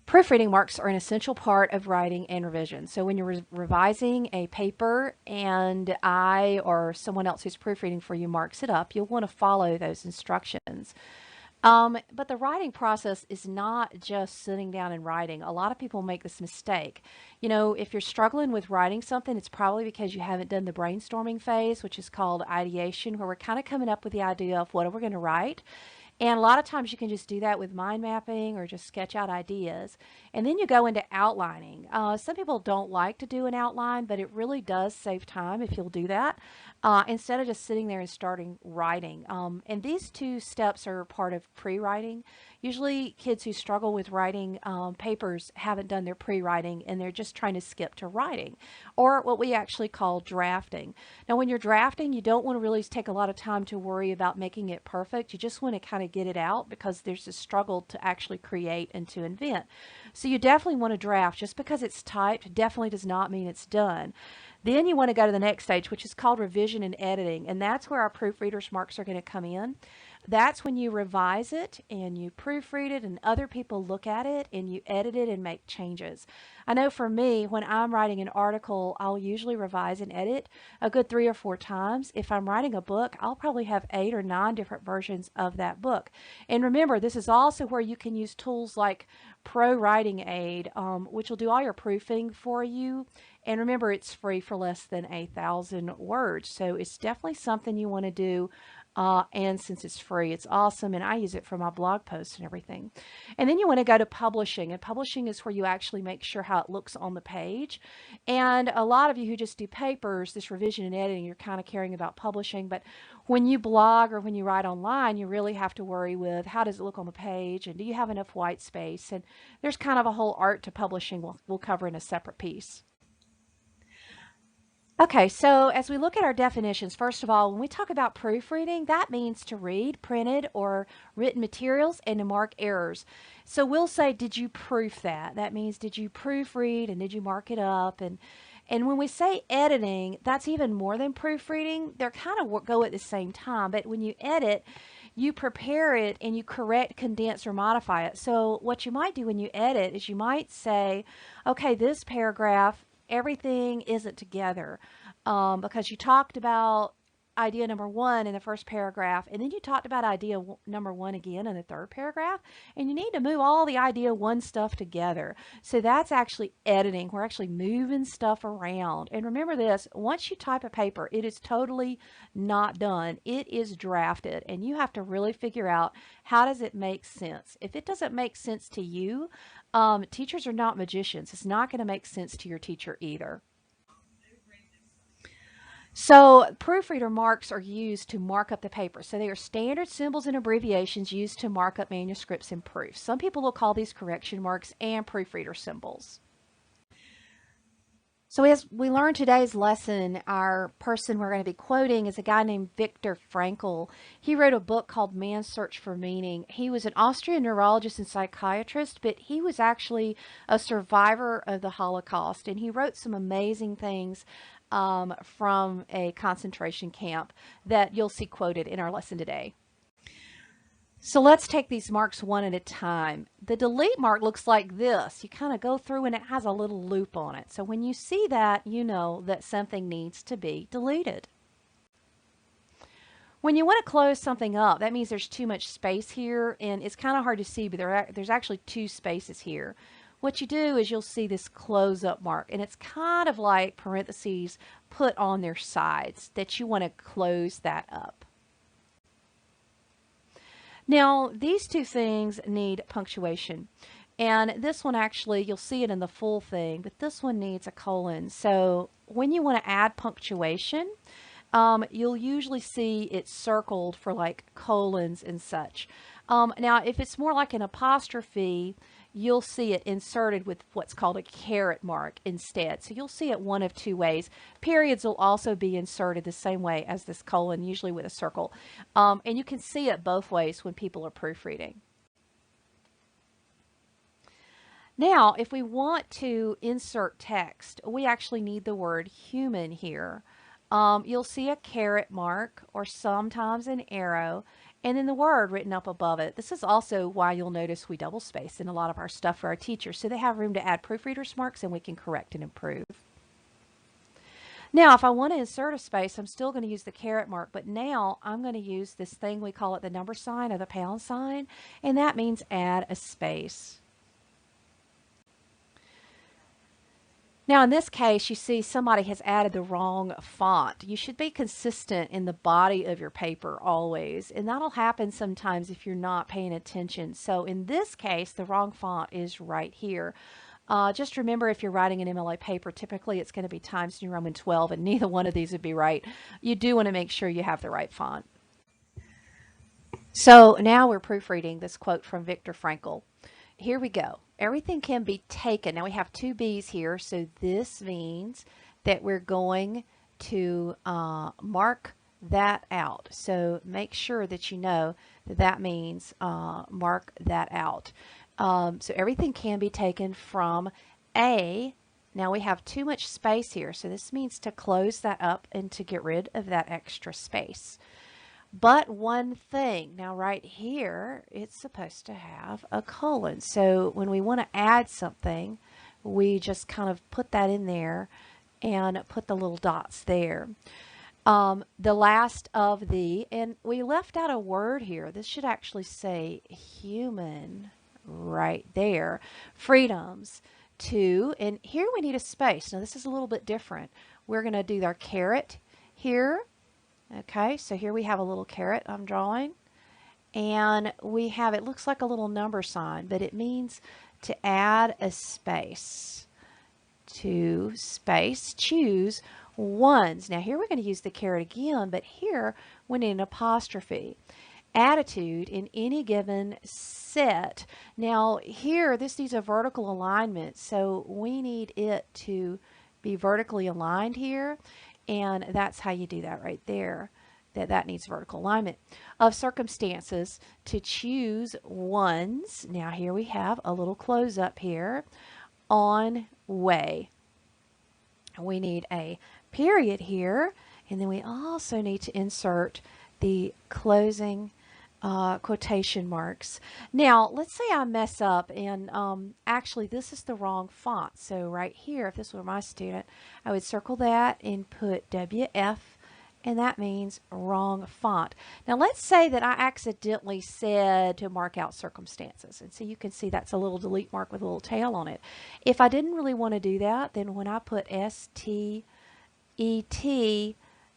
Proofreading marks are an essential part of writing and revision. So when you're revising a paper and I or someone else who's proofreading for you marks it up, you'll want to follow those instructions. But the writing process is not just sitting down and writing. A lot of people make this mistake. You know, if you're struggling with writing something, it's probably because you haven't done the brainstorming phase, which is called ideation, where we're kind of coming up with the idea of what are we going to write. And a lot of times you can just do that with mind mapping or just sketch out ideas. And then you go into outlining. Some people don't like to do an outline, but it really does save time if you'll do that instead of just sitting there and starting writing. And these two steps are part of pre-writing. Usually kids who struggle with writing papers haven't done their pre-writing and they're just trying to skip to writing, or what we actually call drafting. Now when you're drafting, you don't want to really take a lot of time to worry about making it perfect. You just want to kind of get it out because there's a struggle to actually create and to invent. So you definitely want to draft. Just because it's typed definitely does not mean it's done. Then you want to go to the next stage, which is called revision and editing, and that's where our proofreaders marks are going to come in. That's when you revise it and you proofread it and other people look at it and you edit it and make changes. I know for me, when I'm writing an article, I'll usually revise and edit a good 3 or 4 times. If I'm writing a book, I'll probably have 8 or 9 different versions of that book. And remember, this is also where you can use tools like Pro Writing Aid, which will do all your proofing for you. And remember, it's free for less than 1,000 words. So it's definitely something you want to do. And since it's free, it's awesome. And I use it for my blog posts and everything. And then you want to go to publishing. And publishing is where you actually make sure how it looks on the page. And a lot of you who just do papers, this revision and editing, you're kind of caring about publishing. But when you blog or when you write online, you really have to worry with how does it look on the page and do you have enough white space? And there's kind of a whole art to publishing we'll cover in a separate piece. Okay, so as we look at our definitions, first of all, when we talk about proofreading, that means to read printed or written materials and to mark errors. So we'll say, did you proof that? That means did you proofread and did you mark it up? And when we say editing, that's even more than proofreading. They're kind of go at the same time, but when you edit, you prepare it and you correct, condense, or modify it. So what you might do when you edit is you might say, okay, this paragraph, everything isn't together because you talked about idea number 1 in the first paragraph, and then you talked about idea number 1 again in the third paragraph, and you need to move all the idea 1 stuff together. So that's actually editing. We're actually moving stuff around. And remember this, once you type a paper, it is totally not done. It is drafted, and you have to really figure out how does it make sense. If it doesn't make sense to you, teachers are not magicians. It's not going to make sense to your teacher either. So proofreader marks are used to mark up the paper. So they are standard symbols and abbreviations used to mark up manuscripts and proofs. Some people will call these correction marks and proofreader symbols. So as we learned today's lesson, our person we're going to be quoting is a guy named Victor Frankl. He wrote a book called Man's Search for Meaning. He was an Austrian neurologist and psychiatrist, but he was actually a survivor of the Holocaust, and he wrote some amazing things from a concentration camp that you'll see quoted in our lesson today. So let's take these marks one at a time. The delete mark looks like this. You kind of go through and it has a little loop on it. So when you see that, you know that something needs to be deleted. When you want to close something up, that means there's too much space here, and it's kind of hard to see, but there's actually 2 spaces here. What you do is you'll see this close up mark, and it's kind of like parentheses put on their sides that you want to close that up. Now, these 2 things need punctuation. And this one actually, you'll see it in the full thing, but this one needs a colon. So when you want to add punctuation, you'll usually see it circled for like colons and such. Now, if it's more like an apostrophe, you'll see it inserted with what's called a caret mark instead. So you'll see it one of 2 ways. Periods will also be inserted the same way as this colon, usually with a circle. And you can see it both ways when people are proofreading. Now, if we want to insert text, we actually need the word human here. You'll see a caret mark or sometimes an arrow, and then the word written up above it. This is also why you'll notice we double space in a lot of our stuff for our teachers, so they have room to add proofreaders marks and we can correct and improve. Now, if I want to insert a space, I'm still going to use the caret mark, but now I'm going to use this thing, we call it the number sign or the pound sign, and that means add a space. Now, in this case, you see somebody has added the wrong font. You should be consistent in the body of your paper always, and that'll happen sometimes if you're not paying attention. So in this case, the wrong font is right here. Just remember, if you're writing an MLA paper, typically it's going to be Times New Roman 12, and neither one of these would be right. You do want to make sure you have the right font. So now we're proofreading this quote from Victor Frankl. Here we go. Everything can be taken. Now we have two B's here, so this means that we're going to mark that out. So make sure that you know that that means mark that out. So everything can be taken from A. Now we have too much space here, so this means to close that up and to get rid of that extra space. But one thing, now right here, it's supposed to have a colon. So when we want to add something, we just kind of put that in there and put the little dots there. The last of the, and we left out a word here. This should actually say human right there. Freedoms to, and here we need a space. Now this is a little bit different. We're going to do our caret here. Okay, so here we have a little caret I'm drawing, and we have, it looks like a little number sign, but it means to add a space. To space, choose ones. Now here we're going to use the caret again, but here we need an apostrophe. Attitude in any given set. Now here, this needs a vertical alignment, so we need it to be vertically aligned here. And that's how you do that right there, that needs vertical alignment. Of circumstances, to choose ones. Now here we have a little close up here on way. We need a period here, and then we also need to insert the closing quotation marks. Now, let's say I mess up and actually this is the wrong font. So right here, if this were my student, I would circle that and put WF, and that means wrong font. Now, let's say that I accidentally said to mark out circumstances. And so you can see that's a little delete mark with a little tail on it. If I didn't really want to do that, then when I put STET,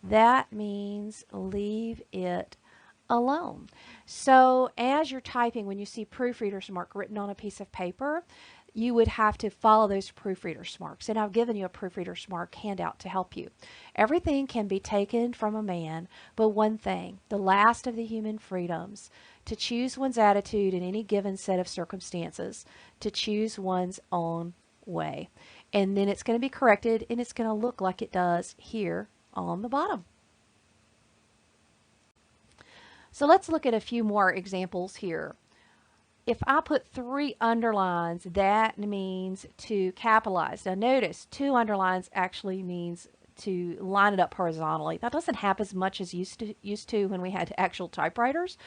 that means leave it alone. So as you're typing, when you see proofreaders mark written on a piece of paper, you would have to follow those proofreaders marks. And I've given you a proofreaders mark handout to help you. Everything can be taken from a man, but one thing, the last of the human freedoms, to choose one's attitude in any given set of circumstances, to choose one's own way. And then it's going to be corrected, and it's going to look like it does here on the bottom. So let's look at a few more examples here. If I put 3 underlines, that means to capitalize. Now notice 2 underlines actually means to line it up horizontally. That doesn't happen as much as used to when we had actual typewriters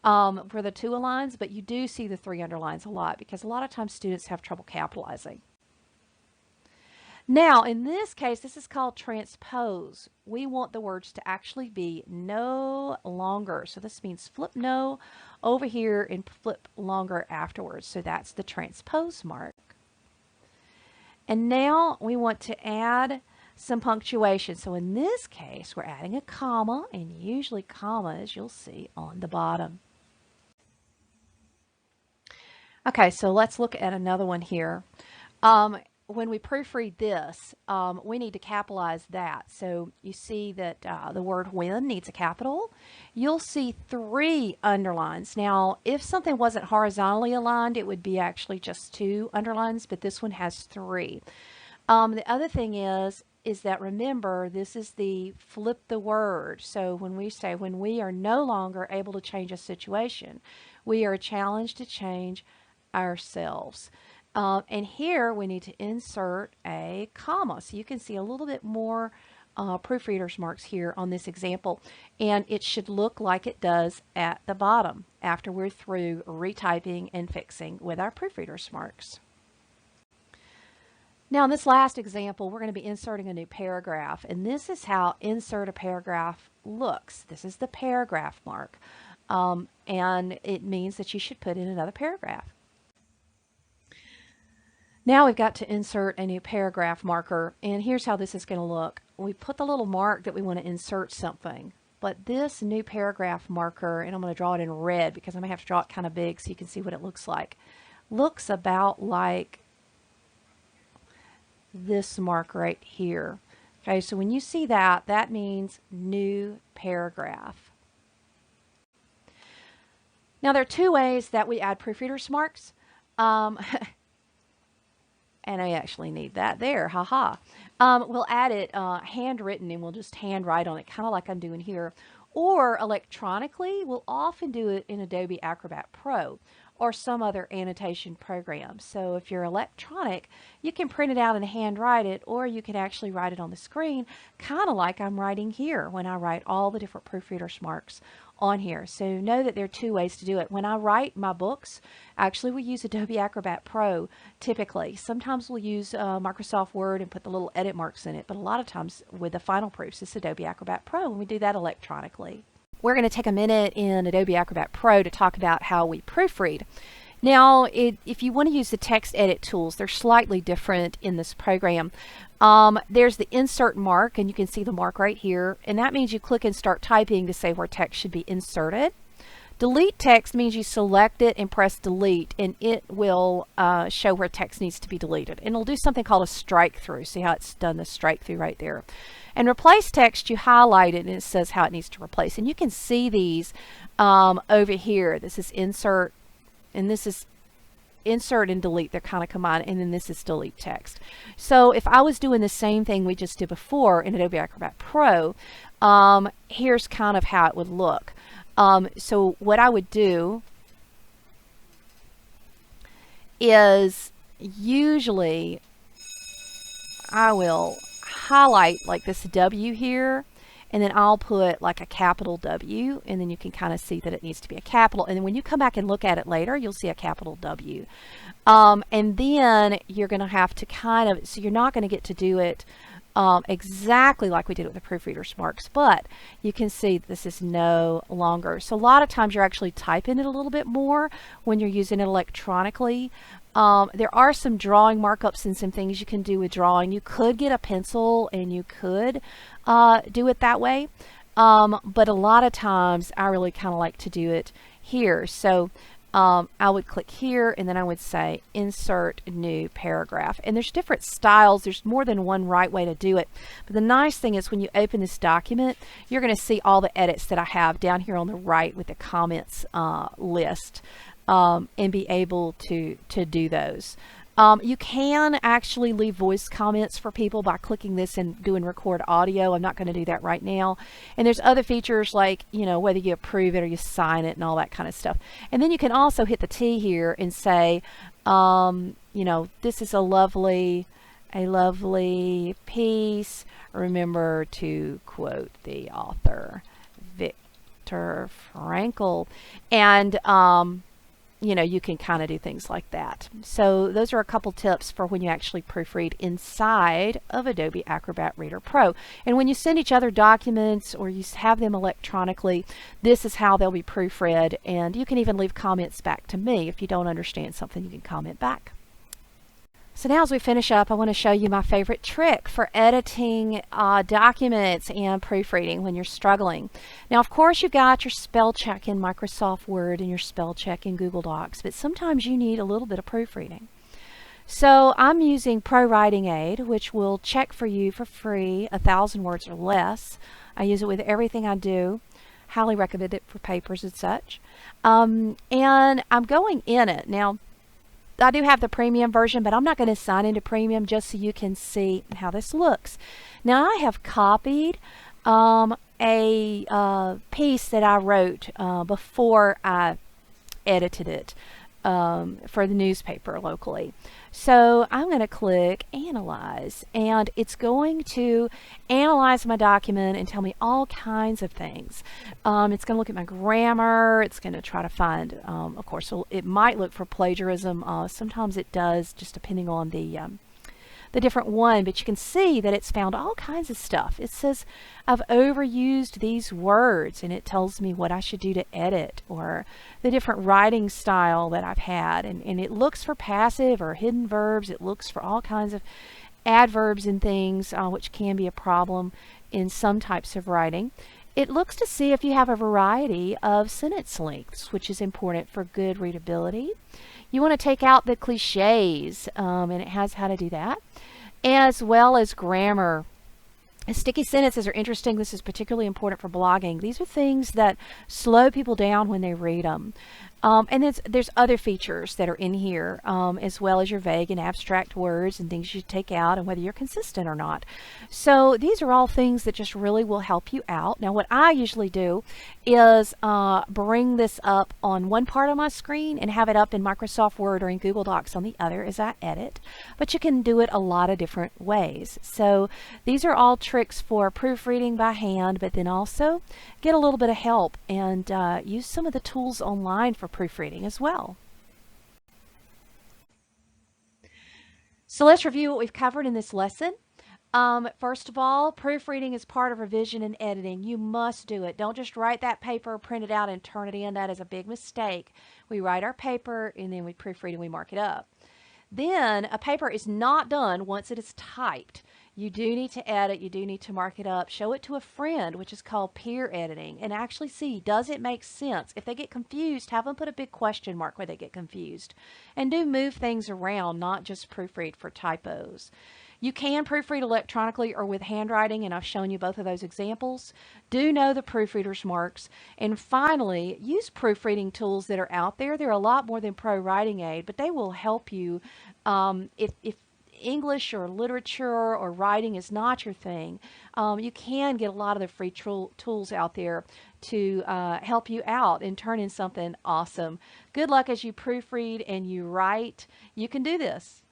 for the 2 lines, but you do see the 3 underlines a lot because a lot of times students have trouble capitalizing. Now, in this case, this is called transpose. We want the words to actually be no longer. So this means flip no over here and flip longer afterwards. So that's the transpose mark. And now we want to add some punctuation. So in this case, we're adding a comma, and usually commas you'll see on the bottom. Okay, so let's look at another one here. When we proofread this, we need to capitalize that. So you see that the word when needs a capital. You'll see 3 underlines. Now, if something wasn't horizontally aligned, it would be actually just 2 underlines, but this one has 3. The other thing is that remember, this is the flip the word. So when we say, when we are no longer able to change a situation, we are challenged to change ourselves. And here we need to insert a comma. So you can see a little bit more proofreaders marks here on this example, and it should look like it does at the bottom after we're through retyping and fixing with our proofreaders marks. Now in this last example, we're going to be inserting a new paragraph, and this is how insert a paragraph looks. This is the paragraph mark, and it means that you should put in another paragraph. Now we've got to insert a new paragraph marker, and here's how this is going to look. We put the little mark that we want to insert something, but this new paragraph marker, and I'm going to draw it in red because I'm going to have to draw it kind of big so you can see what it looks like, looks about like this mark right here. Okay, so when you see that, that means new paragraph. Now there are two ways that we add proofreaders marks. And I actually need that there, haha. We'll add it handwritten, and we'll just handwrite on it, kind of like I'm doing here. Or electronically, we'll often do it in Adobe Acrobat Pro or some other annotation program. So if you're electronic, you can print it out and handwrite it, or you can actually write it on the screen, kind of like I'm writing here when I write all the different proofreaders marks on here. So know that there are two ways to do it. When I write my books, actually we use Adobe Acrobat Pro typically. Sometimes we'll use Microsoft Word and put the little edit marks in it, but a lot of times with the final proofs, it's Adobe Acrobat Pro, and we do that electronically. We're going to take a minute in Adobe Acrobat Pro to talk about how we proofread. Now, if you want to use the text edit tools, they're slightly different in this program. There's the insert mark, and you can see the mark right here, and that means you click and start typing to say where text should be inserted. Delete text means you select it and press delete, and it will show where text needs to be deleted. And it'll do something called a strike through. See how it's done the strike through right there. And replace text, you highlight it and it says how it needs to replace. And you can see these over here. This is insert, and this is insert and delete. They're kind of combined, and then this is delete text. So if I was doing the same thing we just did before in Adobe Acrobat Pro, here's kind of how it would look. So what I would do is usually I will highlight like this W here, and then I'll put like a capital W, and then you can kind of see that it needs to be a capital, and then when you come back and look at it later, you'll see a capital W. And then you're going to have to kind of, so you're not going to get to do it exactly like we did with the proofreaders marks, but you can see this is no longer. So a lot of times you're actually typing it a little bit more when you're using it electronically. There are some drawing markups and some things you can do with drawing. You could get a pencil and you could do it that way, but a lot of times I really kind of like to do it here. So I would click here, and then I would say insert new paragraph, and there's different styles. There's more than one right way to do it, but the nice thing is when you open this document, you're going to see all the edits that I have down here on the right with the comments list, and be able to do those. You can actually leave voice comments for people by clicking this and doing record audio. I'm not going to do that right now. And there's other features like, you know, whether you approve it or you sign it and all that kind of stuff. And then you can also hit the T here and say, you know, this is a lovely piece. Remember to quote the author, Victor Frankl. And, you know, you can kind of do things like that. So those are a couple tips for when you actually proofread inside of Adobe Acrobat Reader Pro. And when you send each other documents or you have them electronically, this is how they'll be proofread. And you can even leave comments back to me. If you don't understand something, you can comment back. So now as we finish up, I want to show you my favorite trick for editing documents and proofreading when you're struggling. Now, of course, you've got your spell check in Microsoft Word and your spell check in Google Docs, but sometimes you need a little bit of proofreading. So I'm using Pro Writing Aid, which will check for you for free 1,000 words or less. I use it with everything I do. Highly recommend it for papers and such. And I'm going in it. Now, I do have the premium version, but I'm not going to sign into premium just so you can see how this looks. Now I have copied a piece that I wrote before I edited it. for the newspaper locally. So I'm going to click Analyze, and it's going to analyze my document and tell me all kinds of things. It's going to look at my grammar. It's going to try to find, of course, it might look for plagiarism. Sometimes it does, just depending on the different one, but you can see that it's found all kinds of stuff. It says I've overused these words, and it tells me what I should do to edit, or the different writing style that I've had, and it looks for passive or hidden verbs. It looks for all kinds of adverbs and things, which can be a problem in some types of writing. It looks to see if you have a variety of sentence lengths, which is important for good readability. You want to take out the cliches, and it has how to do that, as well as grammar. Sticky sentences are interesting. This is particularly important for blogging. These are things that slow people down when they read them. And there's other features that are in here, as well as your vague and abstract words and things you take out, and whether you're consistent or not. So these are all things that just really will help you out. Now, what I usually do is bring this up on one part of my screen and have it up in Microsoft Word or in Google Docs on the other as I edit. But you can do it a lot of different ways. So these are all tricks for proofreading by hand, but then also get a little bit of help and use some of the tools online for proofreading as well. So let's review what we've covered in this lesson. First of all, proofreading is part of revision and editing. You must do it. Don't just write that paper, print it out, and turn it in. That is a big mistake. We write our paper, and then we proofread and we mark it up. Then a paper is not done once it is typed. You do need to edit, you do need to mark it up, show it to a friend, which is called peer editing, and actually see, does it make sense? If they get confused, have them put a big question mark where they get confused. And do move things around, not just proofread for typos. You can proofread electronically or with handwriting, and I've shown you both of those examples. Do know the proofreader's marks. And finally, use proofreading tools that are out there. They're a lot more than Pro Writing Aid, but they will help you if English or literature or writing is not your thing. You can get a lot of the free tools out there to help you out and turn in something awesome. Good luck as you proofread and you write. You can do this.